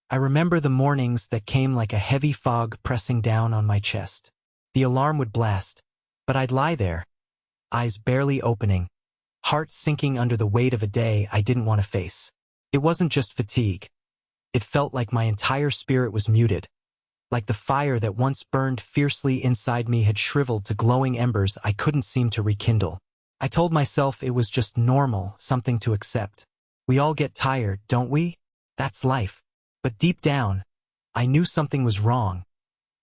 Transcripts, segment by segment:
I remember the mornings that came like a heavy fog pressing down on my chest. The alarm would blast, but I'd lie there, eyes barely opening, heart sinking under the weight of a day I didn't want to face. It wasn't just fatigue. It felt like my entire spirit was muted, like the fire that once burned fiercely inside me had shriveled to glowing embers I couldn't seem to rekindle. I told myself it was just normal, something to accept. We all get tired, don't we? That's life. But deep down, I knew something was wrong,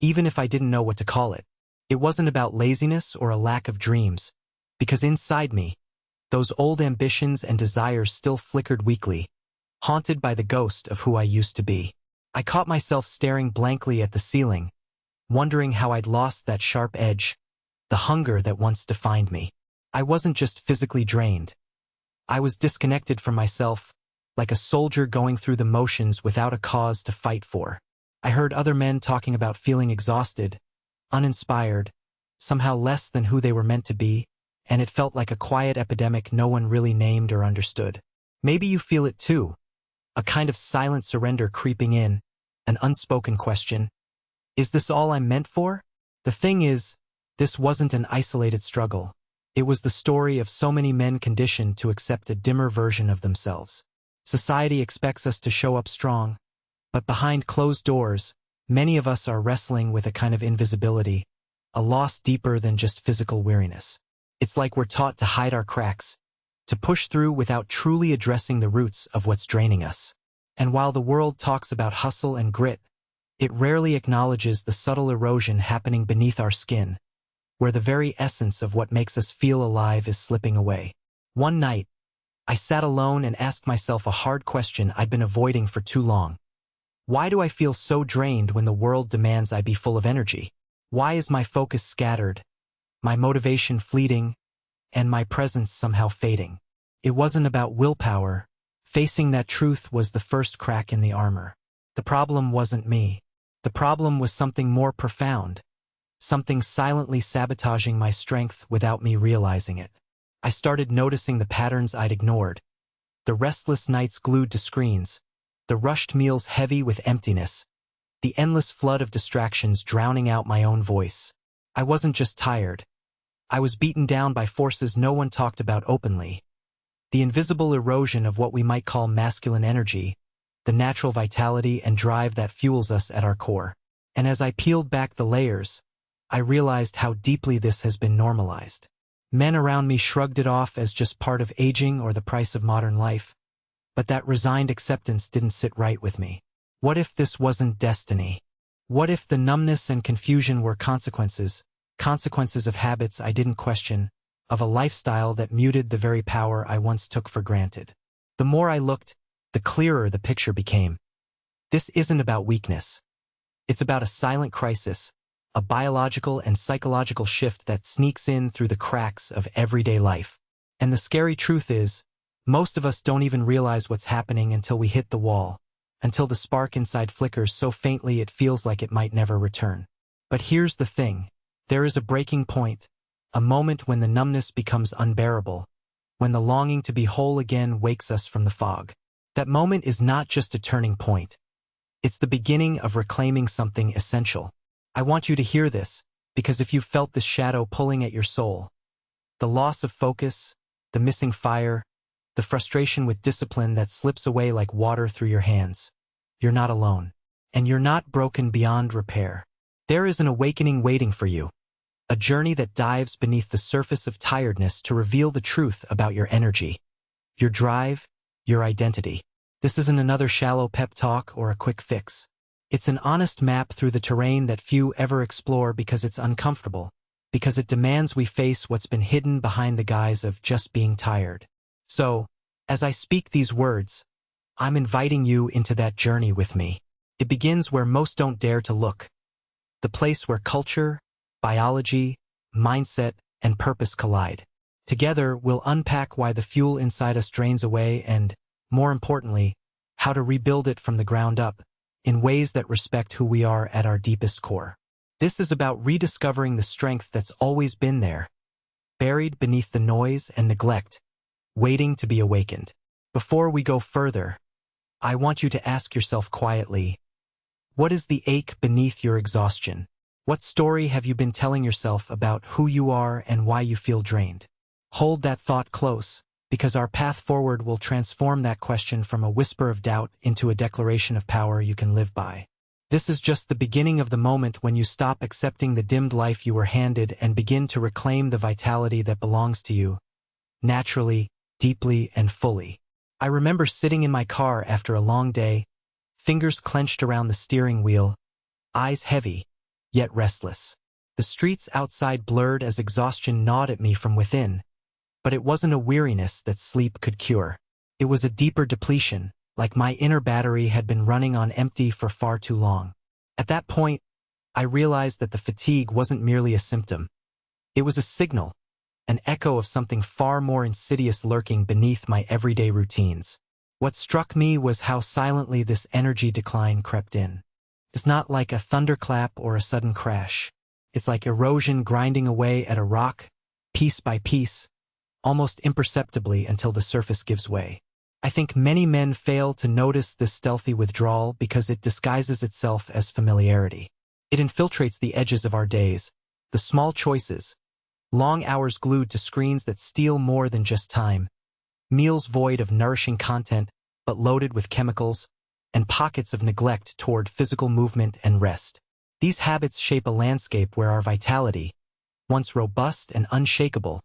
even if I didn't know what to call it. It wasn't about laziness or a lack of dreams, because inside me, those old ambitions and desires still flickered weakly, haunted by the ghost of who I used to be. I caught myself staring blankly at the ceiling, wondering how I'd lost that sharp edge, the hunger that once defined me. I wasn't just physically drained. I was disconnected from myself, like a soldier going through the motions without a cause to fight for. I heard other men talking about feeling exhausted, uninspired, somehow less than who they were meant to be, and it felt like a quiet epidemic no one really named or understood. Maybe you feel it too, a kind of silent surrender creeping in, an unspoken question. Is this all I'm meant for? The thing is, this wasn't an isolated struggle. It was the story of so many men conditioned to accept a dimmer version of themselves. Society expects us to show up strong, but behind closed doors, many of us are wrestling with a kind of invisibility, a loss deeper than just physical weariness. It's like we're taught to hide our cracks, to push through without truly addressing the roots of what's draining us. And while the world talks about hustle and grit, it rarely acknowledges the subtle erosion happening beneath our skin, where the very essence of what makes us feel alive is slipping away. One night, I sat alone and asked myself a hard question I'd been avoiding for too long. Why do I feel so drained when the world demands I be full of energy? Why is my focus scattered, my motivation fleeting, and my presence somehow fading? It wasn't about willpower. Facing that truth was the first crack in the armor. The problem wasn't me. The problem was something more profound, something silently sabotaging my strength without me realizing it. I started noticing the patterns I'd ignored, the restless nights glued to screens, the rushed meals heavy with emptiness, the endless flood of distractions drowning out my own voice. I wasn't just tired. I was beaten down by forces no one talked about openly. The invisible erosion of what we might call masculine energy, the natural vitality and drive that fuels us at our core. And as I peeled back the layers, I realized how deeply this has been normalized. Men around me shrugged it off as just part of aging or the price of modern life. But that resigned acceptance didn't sit right with me. What if this wasn't destiny? What if the numbness and confusion were consequences of habits I didn't question, of a lifestyle that muted the very power I once took for granted? The more I looked, the clearer the picture became. This isn't about weakness. It's about a silent crisis, a biological and psychological shift that sneaks in through the cracks of everyday life. And the scary truth is, most of us don't even realize what's happening until we hit the wall, until the spark inside flickers so faintly it feels like it might never return. But here's the thing. There is a breaking point, a moment when the numbness becomes unbearable, when the longing to be whole again wakes us from the fog. That moment is not just a turning point. It's the beginning of reclaiming something essential. I want you to hear this, because if you've felt this shadow pulling at your soul, the loss of focus, the missing fire, the frustration with discipline that slips away like water through your hands, you're not alone. And you're not broken beyond repair. There is an awakening waiting for you, a journey that dives beneath the surface of tiredness to reveal the truth about your energy, your drive, your identity. This isn't another shallow pep talk or a quick fix. It's an honest map through the terrain that few ever explore because it's uncomfortable, because it demands we face what's been hidden behind the guise of just being tired. So, as I speak these words, I'm inviting you into that journey with me. It begins where most don't dare to look, the place where culture, biology, mindset, and purpose collide. Together, we'll unpack why the fuel inside us drains away and, more importantly, how to rebuild it from the ground up, in ways that respect who we are at our deepest core. This is about rediscovering the strength that's always been there, buried beneath the noise and neglect, waiting to be awakened. Before we go further, I want you to ask yourself quietly, what is the ache beneath your exhaustion? What story have you been telling yourself about who you are and why you feel drained? Hold that thought close, because our path forward will transform that question from a whisper of doubt into a declaration of power you can live by. This is just the beginning of the moment when you stop accepting the dimmed life you were handed and begin to reclaim the vitality that belongs to you, naturally, deeply, and fully. I remember sitting in my car after a long day, fingers clenched around the steering wheel, eyes heavy, yet restless. The streets outside blurred as exhaustion gnawed at me from within, but it wasn't a weariness that sleep could cure. It was a deeper depletion, like my inner battery had been running on empty for far too long. At that point, I realized that the fatigue wasn't merely a symptom. It was a signal, an echo of something far more insidious lurking beneath my everyday routines. What struck me was how silently this energy decline crept in. It's not like a thunderclap or a sudden crash. It's like erosion grinding away at a rock, piece by piece, almost imperceptibly until the surface gives way. I think many men fail to notice this stealthy withdrawal because it disguises itself as familiarity. It infiltrates the edges of our days, the small choices, long hours glued to screens that steal more than just time, meals void of nourishing content but loaded with chemicals, and pockets of neglect toward physical movement and rest. These habits shape a landscape where our vitality, once robust and unshakable,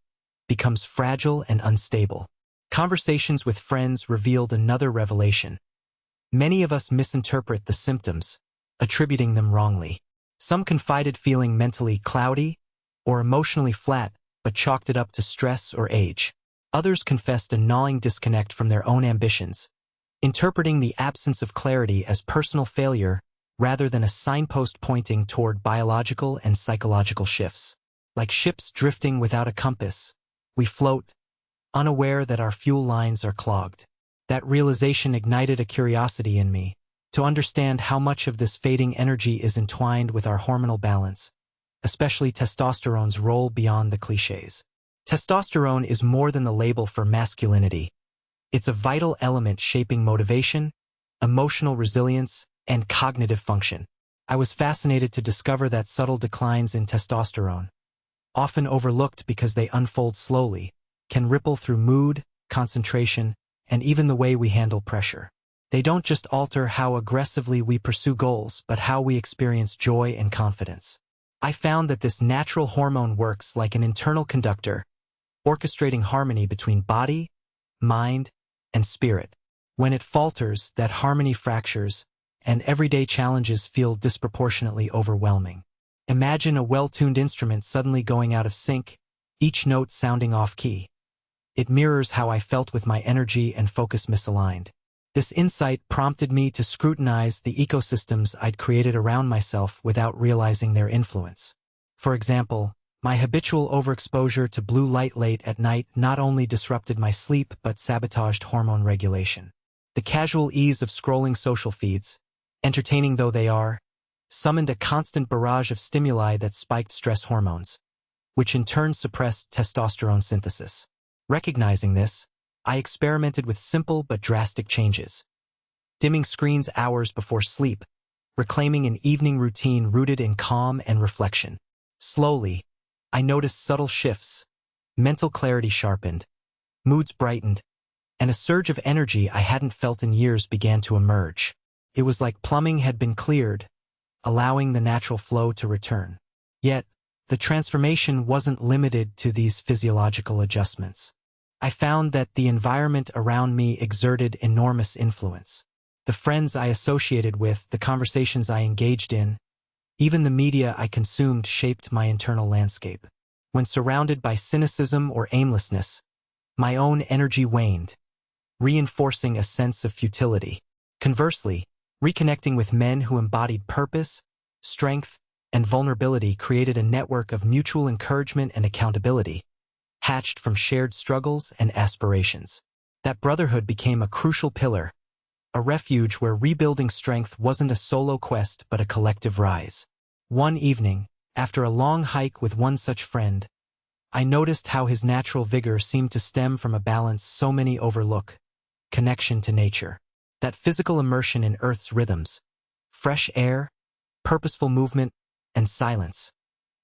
becomes fragile and unstable. Conversations with friends revealed another revelation. Many of us misinterpret the symptoms, attributing them wrongly. Some confided feeling mentally cloudy or emotionally flat, but chalked it up to stress or age. Others confessed a gnawing disconnect from their own ambitions, interpreting the absence of clarity as personal failure rather than a signpost pointing toward biological and psychological shifts. Like ships drifting without a compass, we float, unaware that our fuel lines are clogged. That realization ignited a curiosity in me, to understand how much of this fading energy is entwined with our hormonal balance, especially testosterone's role beyond the cliches. Testosterone is more than the label for masculinity. It's a vital element shaping motivation, emotional resilience, and cognitive function. I was fascinated to discover that subtle declines in testosterone, often overlooked because they unfold slowly, can ripple through mood, concentration, and even the way we handle pressure. They don't just alter how aggressively we pursue goals, but how we experience joy and confidence. I found that this natural hormone works like an internal conductor, orchestrating harmony between body, mind, and spirit. When it falters, that harmony fractures, and everyday challenges feel disproportionately overwhelming. Imagine a well-tuned instrument suddenly going out of sync, each note sounding off-key. It mirrors how I felt with my energy and focus misaligned. This insight prompted me to scrutinize the ecosystems I'd created around myself without realizing their influence. For example, my habitual overexposure to blue light late at night not only disrupted my sleep but sabotaged hormone regulation. The casual ease of scrolling social feeds, entertaining though they are, summoned a constant barrage of stimuli that spiked stress hormones, which in turn suppressed testosterone synthesis. Recognizing this, I experimented with simple but drastic changes. Dimming screens hours before sleep, reclaiming an evening routine rooted in calm and reflection. Slowly, I noticed subtle shifts, mental clarity sharpened, moods brightened, and a surge of energy I hadn't felt in years began to emerge. It was like plumbing had been cleared, allowing the natural flow to return. Yet, the transformation wasn't limited to these physiological adjustments. I found that the environment around me exerted enormous influence. The friends I associated with, the conversations I engaged in, even the media I consumed shaped my internal landscape. When surrounded by cynicism or aimlessness, my own energy waned, reinforcing a sense of futility. Conversely, reconnecting with men who embodied purpose, strength, and vulnerability created a network of mutual encouragement and accountability, hatched from shared struggles and aspirations. That brotherhood became a crucial pillar, a refuge where rebuilding strength wasn't a solo quest but a collective rise. One evening, after a long hike with one such friend, I noticed how his natural vigor seemed to stem from a balance so many overlook: connection to nature. That physical immersion in Earth's rhythms, fresh air, purposeful movement, and silence,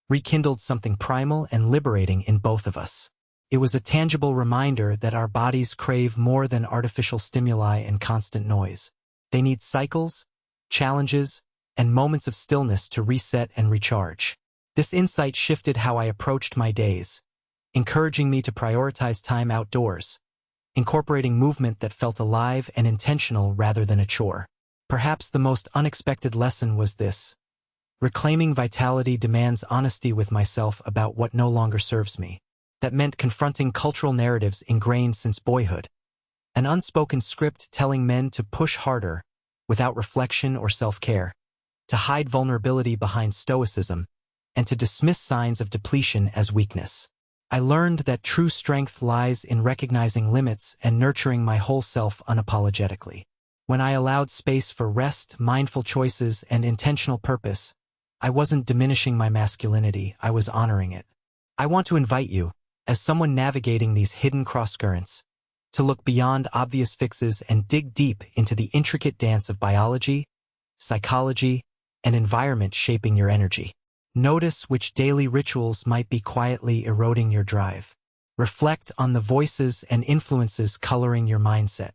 rekindled something primal and liberating in both of us. It was a tangible reminder that our bodies crave more than artificial stimuli and constant noise. They need cycles, challenges, and moments of stillness to reset and recharge. This insight shifted how I approached my days, encouraging me to prioritize time outdoors, incorporating movement that felt alive and intentional rather than a chore. Perhaps the most unexpected lesson was this: reclaiming vitality demands honesty with myself about what no longer serves me. That meant confronting cultural narratives ingrained since boyhood, an unspoken script telling men to push harder without reflection or self-care, to hide vulnerability behind stoicism, and to dismiss signs of depletion as weakness. I learned that true strength lies in recognizing limits and nurturing my whole self unapologetically. When I allowed space for rest, mindful choices, and intentional purpose, I wasn't diminishing my masculinity, I was honoring it. I want to invite you, as someone navigating these hidden crosscurrents, to look beyond obvious fixes and dig deep into the intricate dance of biology, psychology, and environment shaping your energy. Notice which daily rituals might be quietly eroding your drive. Reflect on the voices and influences coloring your mindset.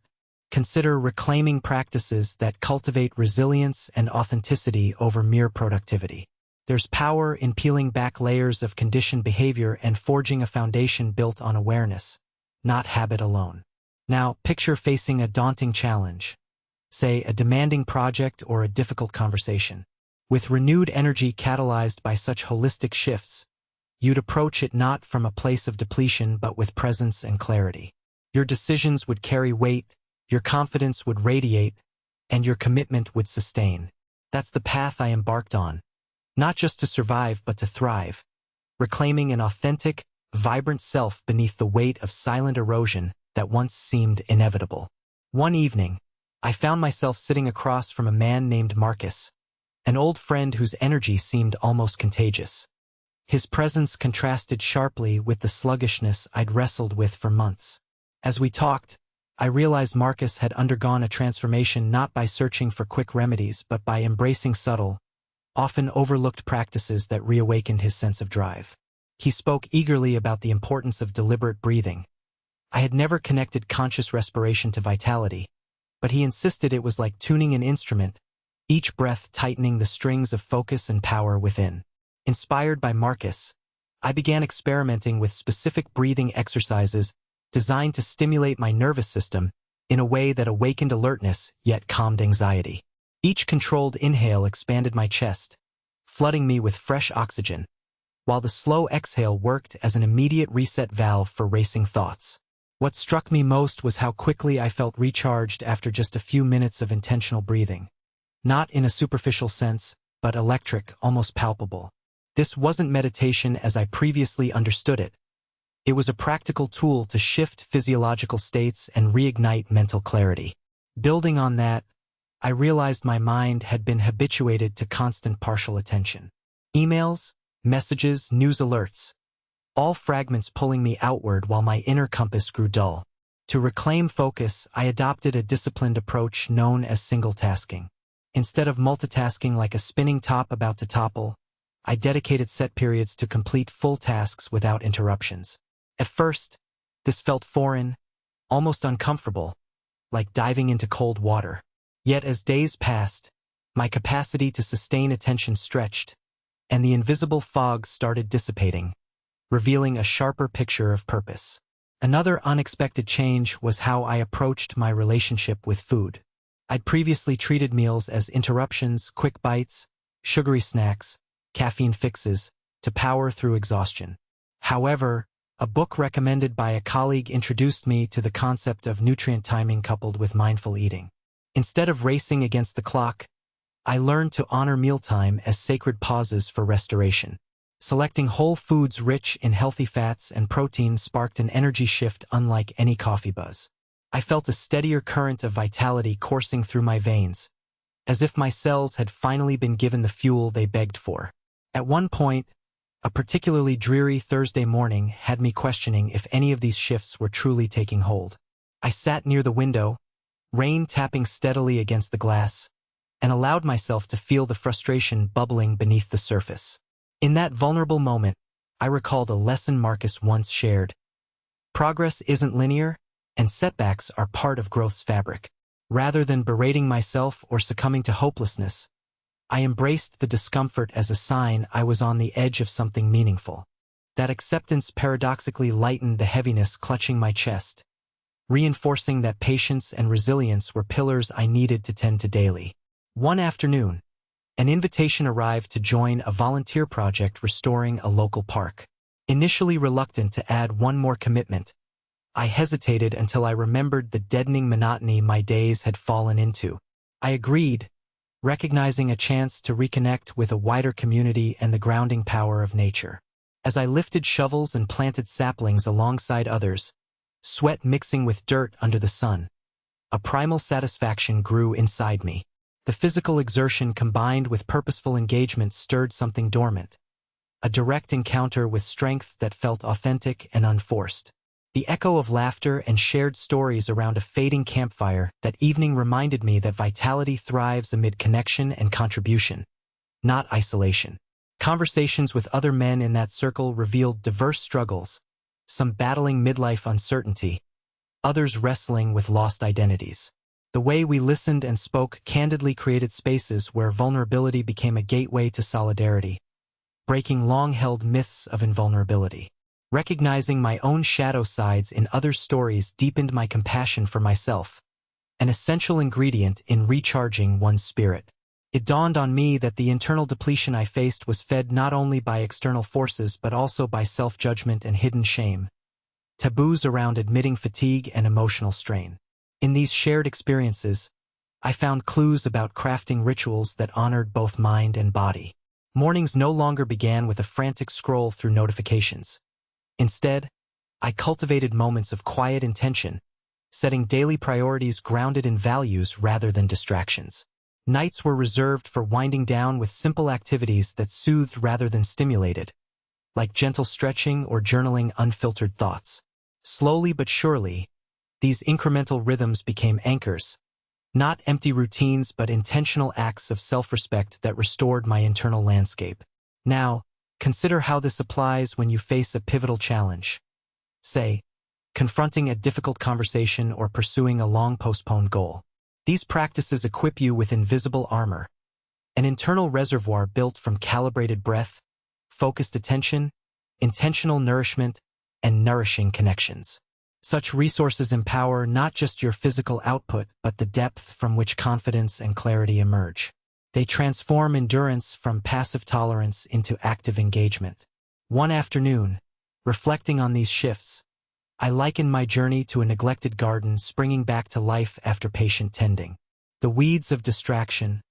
Consider reclaiming practices that cultivate resilience and authenticity over mere productivity. There's power in peeling back layers of conditioned behavior and forging a foundation built on awareness, not habit alone. Now, picture facing a daunting challenge, say a demanding project or a difficult conversation. With renewed energy catalyzed by such holistic shifts, you'd approach it not from a place of depletion but with presence and clarity. Your decisions would carry weight, your confidence would radiate, and your commitment would sustain. That's the path I embarked on, not just to survive but to thrive, reclaiming an authentic, vibrant self beneath the weight of silent erosion that once seemed inevitable. One evening, I found myself sitting across from a man named Marcus, an old friend whose energy seemed almost contagious. His presence contrasted sharply with the sluggishness I'd wrestled with for months. As we talked, I realized Marcus had undergone a transformation not by searching for quick remedies but by embracing subtle, often overlooked practices that reawakened his sense of drive. He spoke eagerly about the importance of deliberate breathing. I had never connected conscious respiration to vitality, but he insisted it was like tuning an instrument, each breath tightening the strings of focus and power within. Inspired by Marcus, I began experimenting with specific breathing exercises designed to stimulate my nervous system in a way that awakened alertness yet calmed anxiety. Each controlled inhale expanded my chest, flooding me with fresh oxygen, while the slow exhale worked as an immediate reset valve for racing thoughts. What struck me most was how quickly I felt recharged after just a few minutes of intentional breathing. Not in a superficial sense, but electric, almost palpable. This wasn't meditation as I previously understood it. It was a practical tool to shift physiological states and reignite mental clarity. Building on that, I realized my mind had been habituated to constant partial attention. Emails, messages, news alerts, all fragments pulling me outward while my inner compass grew dull. To reclaim focus, I adopted a disciplined approach known as single tasking. Instead of multitasking like a spinning top about to topple, I dedicated set periods to complete full tasks without interruptions. At first, this felt foreign, almost uncomfortable, like diving into cold water. Yet as days passed, my capacity to sustain attention stretched, and the invisible fog started dissipating, revealing a sharper picture of purpose. Another unexpected change was how I approached my relationship with food. I'd previously treated meals as interruptions, quick bites, sugary snacks, caffeine fixes, to power through exhaustion. However, a book recommended by a colleague introduced me to the concept of nutrient timing coupled with mindful eating. Instead of racing against the clock, I learned to honor mealtime as sacred pauses for restoration. Selecting whole foods rich in healthy fats and protein sparked an energy shift unlike any coffee buzz. I felt a steadier current of vitality coursing through my veins, as if my cells had finally been given the fuel they begged for. At one point, a particularly dreary Thursday morning had me questioning if any of these shifts were truly taking hold. I sat near the window, rain tapping steadily against the glass, and allowed myself to feel the frustration bubbling beneath the surface. In that vulnerable moment, I recalled a lesson Marcus once shared. Progress isn't linear, and setbacks are part of growth's fabric. Rather than berating myself or succumbing to hopelessness, I embraced the discomfort as a sign I was on the edge of something meaningful. That acceptance paradoxically lightened the heaviness clutching my chest, reinforcing that patience and resilience were pillars I needed to tend to daily. One afternoon, an invitation arrived to join a volunteer project restoring a local park. Initially reluctant to add one more commitment, I hesitated until I remembered the deadening monotony my days had fallen into. I agreed, recognizing a chance to reconnect with a wider community and the grounding power of nature. As I lifted shovels and planted saplings alongside others, sweat mixing with dirt under the sun, a primal satisfaction grew inside me. The physical exertion combined with purposeful engagement stirred something dormant, a direct encounter with strength that felt authentic and unforced. The echo of laughter and shared stories around a fading campfire that evening reminded me that vitality thrives amid connection and contribution, not isolation. Conversations with other men in that circle revealed diverse struggles, some battling midlife uncertainty, others wrestling with lost identities. The way we listened and spoke candidly created spaces where vulnerability became a gateway to solidarity, breaking long-held myths of invulnerability. Recognizing my own shadow sides in others' stories deepened my compassion for myself, an essential ingredient in recharging one's spirit. It dawned on me that the internal depletion I faced was fed not only by external forces but also by self-judgment and hidden shame, taboos around admitting fatigue and emotional strain. In these shared experiences, I found clues about crafting rituals that honored both mind and body. Mornings no longer began with a frantic scroll through notifications. Instead, I cultivated moments of quiet intention, setting daily priorities grounded in values rather than distractions. Nights were reserved for winding down with simple activities that soothed rather than stimulated, like gentle stretching or journaling unfiltered thoughts. Slowly but surely, these incremental rhythms became anchors, not empty routines but intentional acts of self-respect that restored my internal landscape. Now, consider how this applies when you face a pivotal challenge. Say, confronting a difficult conversation or pursuing a long-postponed goal. These practices equip you with invisible armor, an internal reservoir built from calibrated breath, focused attention, intentional nourishment, and nourishing connections. Such resources empower not just your physical output but the depth from which confidence and clarity emerge. They transform endurance from passive tolerance into active engagement. One afternoon, reflecting on these shifts, I likened my journey to a neglected garden springing back to life after patient tending. The weeds of distraction,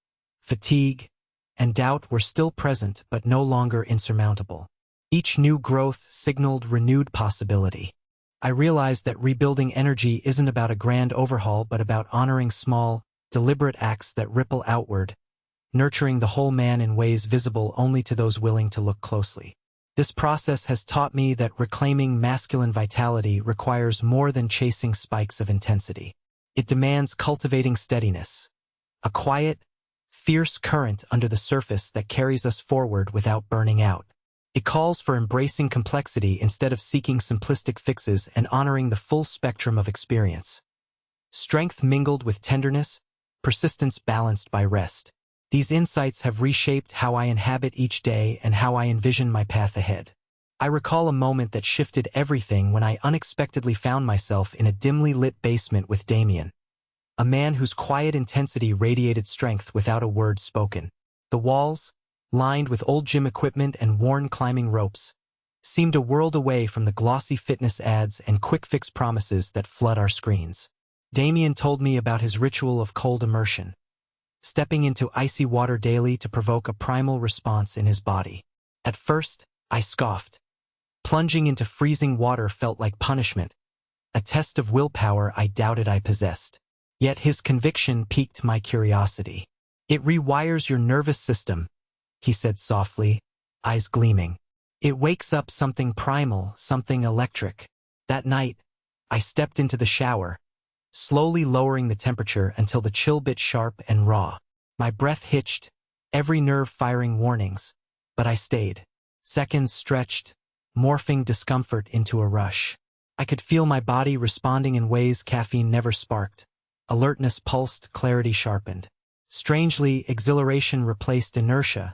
fatigue, and doubt were still present but no longer insurmountable. Each new growth signaled renewed possibility. I realized that rebuilding energy isn't about a grand overhaul but about honoring small, deliberate acts that ripple outward, nurturing the whole man in ways visible only to those willing to look closely. This process has taught me that reclaiming masculine vitality requires more than chasing spikes of intensity. It demands cultivating steadiness, a quiet, fierce current under the surface that carries us forward without burning out. It calls for embracing complexity instead of seeking simplistic fixes and honoring the full spectrum of experience. Strength mingled with tenderness, persistence balanced by rest. These insights have reshaped how I inhabit each day and how I envision my path ahead. I recall a moment that shifted everything when I unexpectedly found myself in a dimly lit basement with Damien, a man whose quiet intensity radiated strength without a word spoken. The walls, lined with old gym equipment and worn climbing ropes, seemed a world away from the glossy fitness ads and quick-fix promises that flood our screens. Damien told me about his ritual of cold immersion, stepping into icy water daily to provoke a primal response in his body. At first, I scoffed. Plunging into freezing water felt like punishment, a test of willpower I doubted I possessed. Yet his conviction piqued my curiosity. "It rewires your nervous system," he said softly, eyes gleaming. "It wakes up something primal, something electric." That night, I stepped into the shower, slowly lowering the temperature until the chill bit sharp and raw. My breath hitched, every nerve firing warnings, but I stayed. Seconds stretched, morphing discomfort into a rush. I could feel my body responding in ways caffeine never sparked. Alertness pulsed, clarity sharpened. Strangely, exhilaration replaced inertia,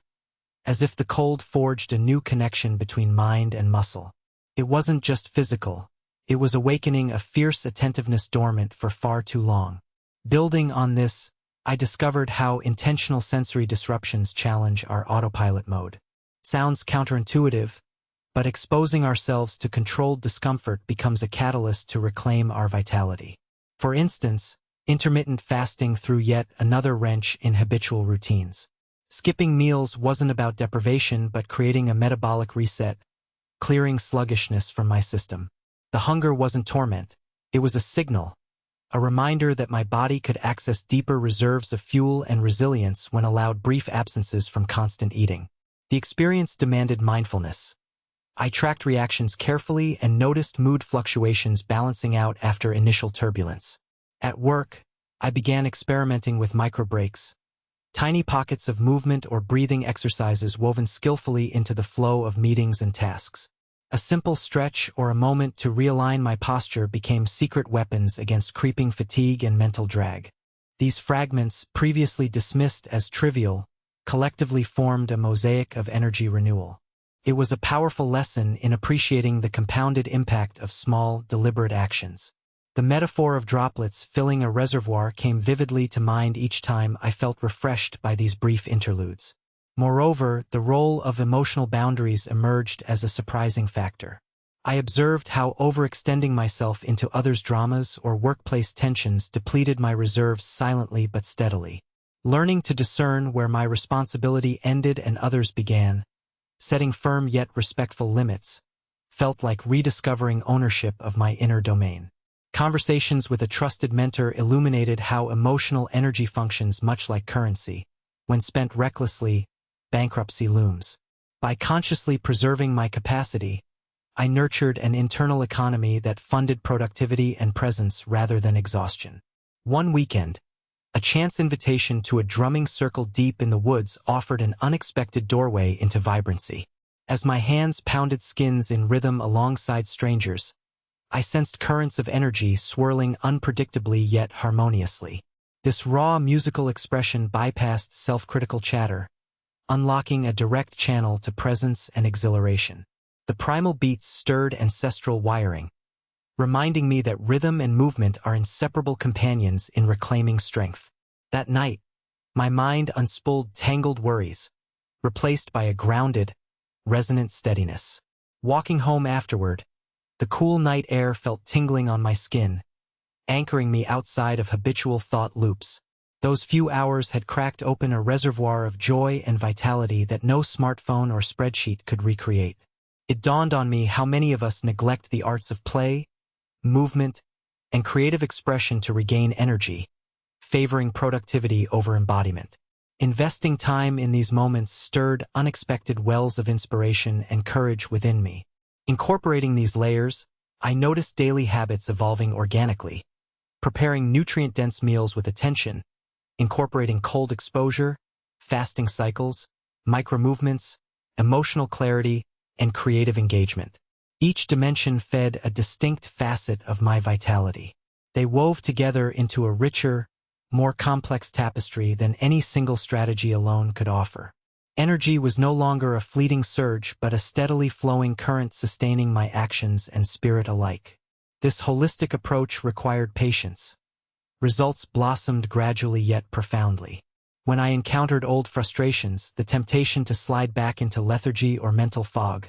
as if the cold forged a new connection between mind and muscle. It wasn't just physical. It was awakening a fierce attentiveness dormant for far too long. Building on this, I discovered how intentional sensory disruptions challenge our autopilot mode. Sounds counterintuitive, but exposing ourselves to controlled discomfort becomes a catalyst to reclaim our vitality. For instance, intermittent fasting threw yet another wrench in habitual routines. Skipping meals wasn't about deprivation but creating a metabolic reset, clearing sluggishness from my system. The hunger wasn't torment, it was a signal, a reminder that my body could access deeper reserves of fuel and resilience when allowed brief absences from constant eating. The experience demanded mindfulness. I tracked reactions carefully and noticed mood fluctuations balancing out after initial turbulence. At work, I began experimenting with micro-breaks, tiny pockets of movement or breathing exercises woven skillfully into the flow of meetings and tasks. A simple stretch or a moment to realign my posture became secret weapons against creeping fatigue and mental drag. These fragments, previously dismissed as trivial, collectively formed a mosaic of energy renewal. It was a powerful lesson in appreciating the compounded impact of small, deliberate actions. The metaphor of droplets filling a reservoir came vividly to mind each time I felt refreshed by these brief interludes. Moreover, the role of emotional boundaries emerged as a surprising factor. I observed how overextending myself into others' dramas or workplace tensions depleted my reserves silently but steadily. Learning to discern where my responsibility ended and others began, setting firm yet respectful limits, felt like rediscovering ownership of my inner domain. Conversations with a trusted mentor illuminated how emotional energy functions much like currency. When spent recklessly, bankruptcy looms. By consciously preserving my capacity, I nurtured an internal economy that funded productivity and presence rather than exhaustion. One weekend, a chance invitation to a drumming circle deep in the woods offered an unexpected doorway into vibrancy. As my hands pounded skins in rhythm alongside strangers, I sensed currents of energy swirling unpredictably yet harmoniously. This raw musical expression bypassed self-critical chatter, unlocking a direct channel to presence and exhilaration. The primal beats stirred ancestral wiring, reminding me that rhythm and movement are inseparable companions in reclaiming strength. That night, my mind unspooled tangled worries, replaced by a grounded, resonant steadiness. Walking home afterward, the cool night air felt tingling on my skin, anchoring me outside of habitual thought loops. Those few hours had cracked open a reservoir of joy and vitality that no smartphone or spreadsheet could recreate. It dawned on me how many of us neglect the arts of play, movement, and creative expression to regain energy, favoring productivity over embodiment. Investing time in these moments stirred unexpected wells of inspiration and courage within me. Incorporating these layers, I noticed daily habits evolving organically, preparing nutrient-dense meals with attention, incorporating cold exposure, fasting cycles, micro-movements, emotional clarity, and creative engagement. Each dimension fed a distinct facet of my vitality. They wove together into a richer, more complex tapestry than any single strategy alone could offer. Energy was no longer a fleeting surge but a steadily flowing current sustaining my actions and spirit alike. This holistic approach required patience. Results blossomed gradually yet profoundly. When I encountered old frustrations, the temptation to slide back into lethargy or mental fog,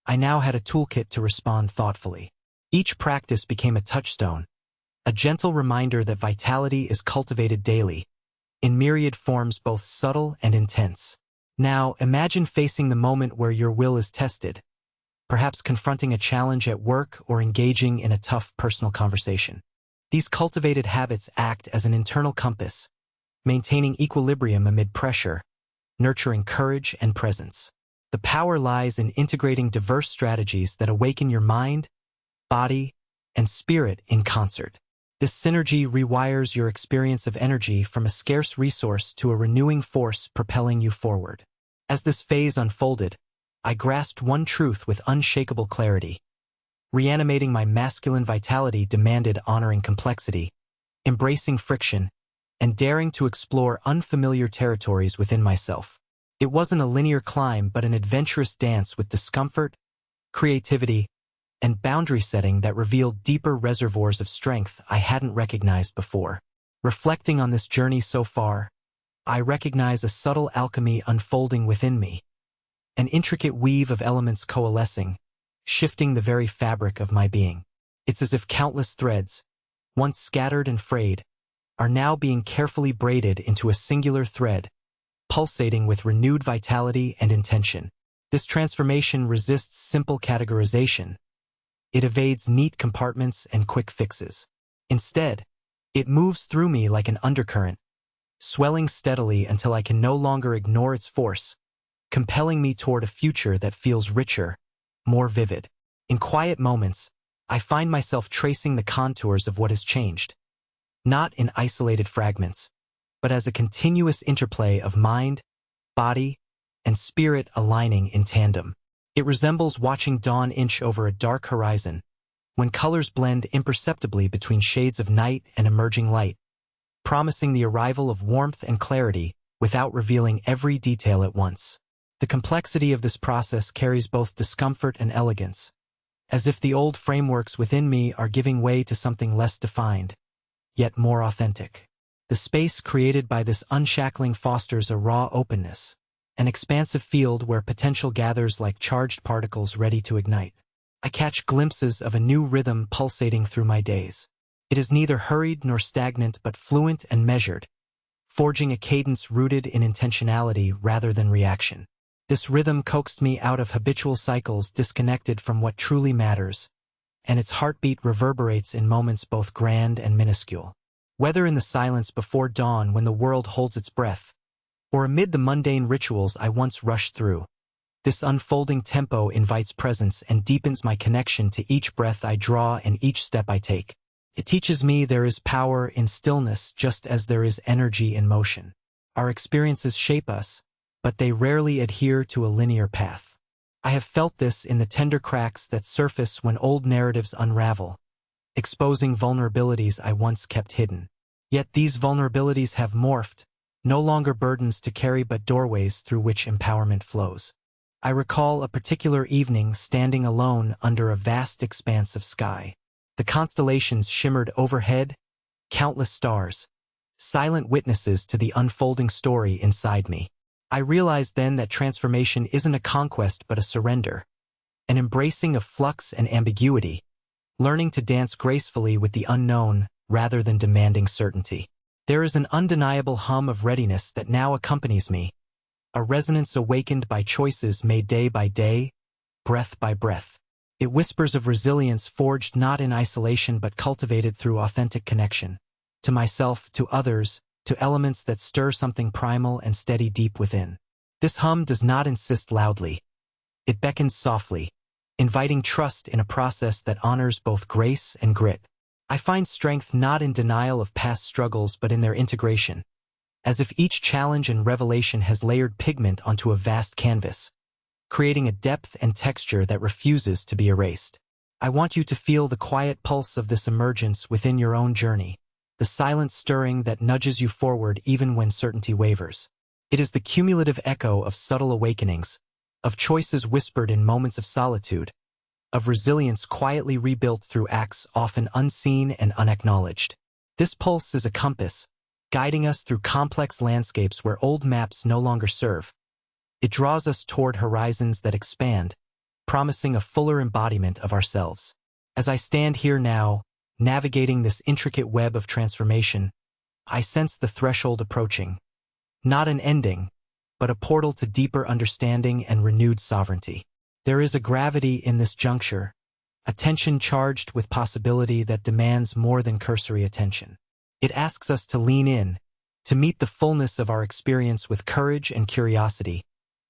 I now had a toolkit to respond thoughtfully. Each practice became a touchstone, a gentle reminder that vitality is cultivated daily, in myriad forms both subtle and intense. Now, imagine facing the moment where your will is tested, perhaps confronting a challenge at work or engaging in a tough personal conversation. These cultivated habits act as an internal compass, maintaining equilibrium amid pressure, nurturing courage and presence. The power lies in integrating diverse strategies that awaken your mind, body, and spirit in concert. This synergy rewires your experience of energy from a scarce resource to a renewing force propelling you forward. As this phase unfolded, I grasped one truth with unshakable clarity. Reanimating my masculine vitality demanded honoring complexity, embracing friction, and daring to explore unfamiliar territories within myself. It wasn't a linear climb but an adventurous dance with discomfort, creativity, and boundary setting that revealed deeper reservoirs of strength I hadn't recognized before. Reflecting on this journey so far, I recognize a subtle alchemy unfolding within me, an intricate weave of elements coalescing, shifting the very fabric of my being. It's as if countless threads, once scattered and frayed, are now being carefully braided into a singular thread, pulsating with renewed vitality and intention. This transformation resists simple categorization. It evades neat compartments and quick fixes. Instead, it moves through me like an undercurrent, swelling steadily until I can no longer ignore its force, compelling me toward a future that feels richer, more vivid. In quiet moments, I find myself tracing the contours of what has changed, not in isolated fragments, but as a continuous interplay of mind, body, and spirit aligning in tandem. It resembles watching dawn inch over a dark horizon, when colors blend imperceptibly between shades of night and emerging light, promising the arrival of warmth and clarity without revealing every detail at once. The complexity of this process carries both discomfort and elegance, as if the old frameworks within me are giving way to something less defined, yet more authentic. The space created by this unshackling fosters a raw openness, an expansive field where potential gathers like charged particles ready to ignite. I catch glimpses of a new rhythm pulsating through my days. It is neither hurried nor stagnant but fluent and measured, forging a cadence rooted in intentionality rather than reaction. This rhythm coaxed me out of habitual cycles disconnected from what truly matters, and its heartbeat reverberates in moments both grand and minuscule. Whether in the silence before dawn when the world holds its breath, or amid the mundane rituals I once rushed through, this unfolding tempo invites presence and deepens my connection to each breath I draw and each step I take. It teaches me there is power in stillness just as there is energy in motion. Our experiences shape us, but they rarely adhere to a linear path. I have felt this in the tender cracks that surface when old narratives unravel, exposing vulnerabilities I once kept hidden. Yet these vulnerabilities have morphed, no longer burdens to carry but doorways through which empowerment flows. I recall a particular evening standing alone under a vast expanse of sky. The constellations shimmered overhead, countless stars, silent witnesses to the unfolding story inside me. I realized then that transformation isn't a conquest but a surrender, an embracing of flux and ambiguity, learning to dance gracefully with the unknown rather than demanding certainty. There is an undeniable hum of readiness that now accompanies me, a resonance awakened by choices made day by day, breath by breath. It whispers of resilience forged not in isolation but cultivated through authentic connection, to myself, to others, to elements that stir something primal and steady deep within. This hum does not insist loudly. It beckons softly, inviting trust in a process that honors both grace and grit. I find strength not in denial of past struggles but in their integration, as if each challenge and revelation has layered pigment onto a vast canvas, creating a depth and texture that refuses to be erased. I want you to feel the quiet pulse of this emergence within your own journey, the silent stirring that nudges you forward even when certainty wavers. It is the cumulative echo of subtle awakenings, of choices whispered in moments of solitude, of resilience quietly rebuilt through acts often unseen and unacknowledged. This pulse is a compass, guiding us through complex landscapes where old maps no longer serve. It draws us toward horizons that expand, promising a fuller embodiment of ourselves. As I stand here now, navigating this intricate web of transformation, I sense the threshold approaching. Not an ending, but a portal to deeper understanding and renewed sovereignty. There is a gravity in this juncture, a tension charged with possibility that demands more than cursory attention. It asks us to lean in, to meet the fullness of our experience with courage and curiosity,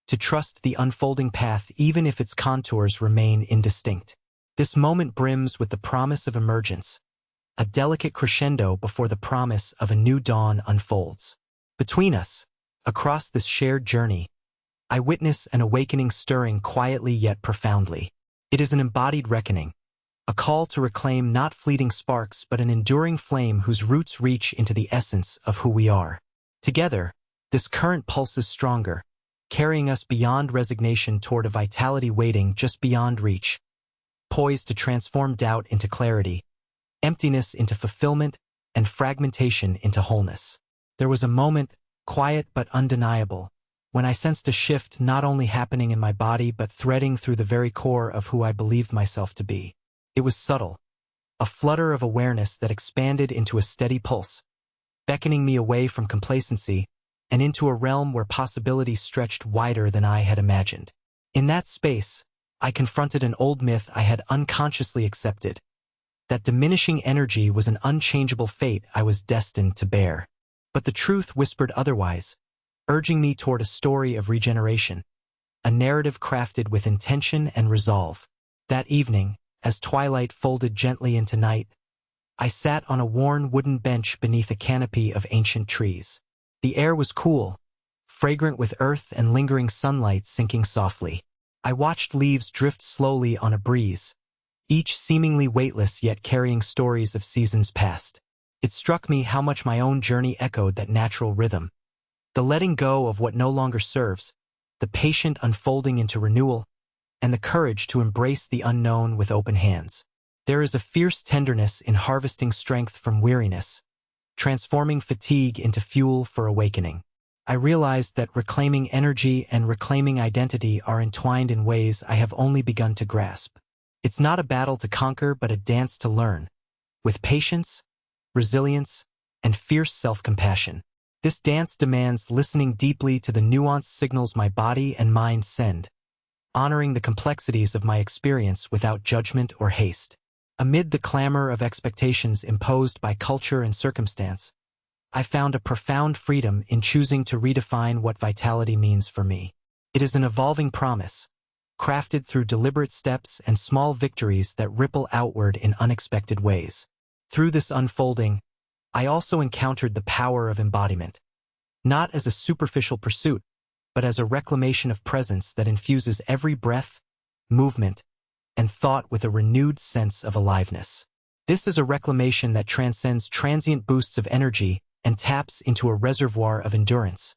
to trust the unfolding path even if its contours remain indistinct. This moment brims with the promise of emergence, a delicate crescendo before the promise of a new dawn unfolds. Between us, across this shared journey, I witness an awakening stirring quietly yet profoundly. It is an embodied reckoning, a call to reclaim not fleeting sparks but an enduring flame whose roots reach into the essence of who we are. Together, this current pulses stronger, carrying us beyond resignation toward a vitality waiting just beyond reach, poised to transform doubt into clarity, emptiness into fulfillment, and fragmentation into wholeness. There was a moment, quiet but undeniable, when I sensed a shift not only happening in my body but threading through the very core of who I believed myself to be. It was subtle, a flutter of awareness that expanded into a steady pulse, beckoning me away from complacency and into a realm where possibilities stretched wider than I had imagined. In that space, I confronted an old myth I had unconsciously accepted, that diminishing energy was an unchangeable fate I was destined to bear. But the truth whispered otherwise, urging me toward a story of regeneration, a narrative crafted with intention and resolve. That evening, as twilight folded gently into night, I sat on a worn wooden bench beneath a canopy of ancient trees. The air was cool, fragrant with earth and lingering sunlight sinking softly. I watched leaves drift slowly on a breeze, each seemingly weightless yet carrying stories of seasons past. It struck me how much my own journey echoed that natural rhythm. The letting go of what no longer serves, the patient unfolding into renewal, and the courage to embrace the unknown with open hands. There is a fierce tenderness in harvesting strength from weariness, transforming fatigue into fuel for awakening. I realized that reclaiming energy and reclaiming identity are entwined in ways I have only begun to grasp. It's not a battle to conquer but a dance to learn, with patience, resilience, and fierce self-compassion. This dance demands listening deeply to the nuanced signals my body and mind send, honoring the complexities of my experience without judgment or haste. Amid the clamor of expectations imposed by culture and circumstance, I found a profound freedom in choosing to redefine what vitality means for me. It is an evolving promise, crafted through deliberate steps and small victories that ripple outward in unexpected ways. Through this unfolding, I also encountered the power of embodiment, not as a superficial pursuit, but as a reclamation of presence that infuses every breath, movement, and thought with a renewed sense of aliveness. This is a reclamation that transcends transient boosts of energy and taps into a reservoir of endurance,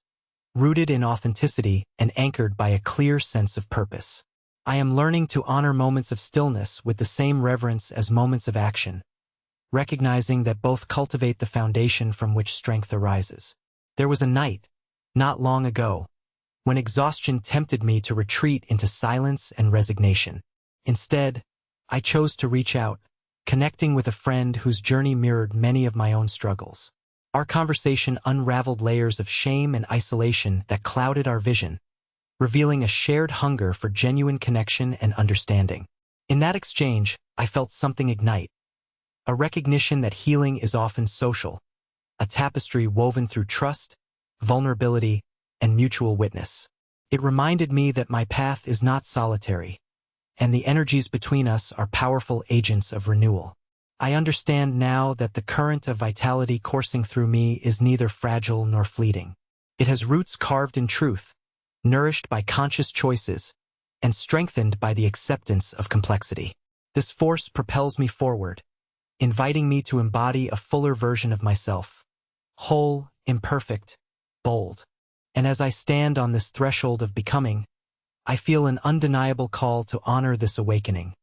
rooted in authenticity and anchored by a clear sense of purpose. I am learning to honor moments of stillness with the same reverence as moments of action, recognizing that both cultivate the foundation from which strength arises. There was a night, not long ago, when exhaustion tempted me to retreat into silence and resignation. Instead, I chose to reach out, connecting with a friend whose journey mirrored many of my own struggles. Our conversation unraveled layers of shame and isolation that clouded our vision, revealing a shared hunger for genuine connection and understanding. In that exchange, I felt something ignite, a recognition that healing is often social, a tapestry woven through trust, vulnerability, and mutual witness. It reminded me that my path is not solitary, and the energies between us are powerful agents of renewal. I understand now that the current of vitality coursing through me is neither fragile nor fleeting. It has roots carved in truth, nourished by conscious choices, and strengthened by the acceptance of complexity. This force propels me forward, inviting me to embody a fuller version of myself, whole, imperfect, bold. And as I stand on this threshold of becoming, I feel an undeniable call to honor this awakening,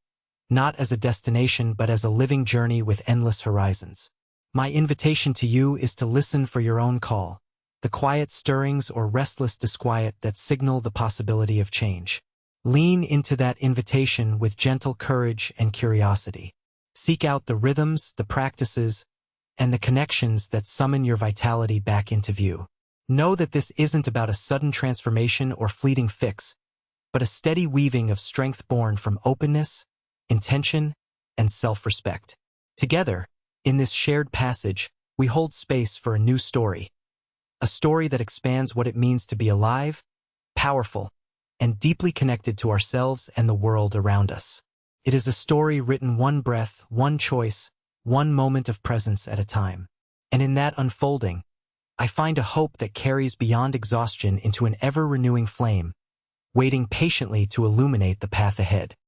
not as a destination but as a living journey with endless horizons. My invitation to you is to listen for your own call, the quiet stirrings or restless disquiet that signal the possibility of change. Lean into that invitation with gentle courage and curiosity. Seek out the rhythms, the practices, and the connections that summon your vitality back into view. Know that this isn't about a sudden transformation or fleeting fix, but a steady weaving of strength born from openness, intention, and self-respect. Together, in this shared passage, we hold space for a new story. A story that expands what it means to be alive, powerful, and deeply connected to ourselves and the world around us. It is a story written one breath, one choice, one moment of presence at a time. And in that unfolding, I find a hope that carries beyond exhaustion into an ever-renewing flame, waiting patiently to illuminate the path ahead.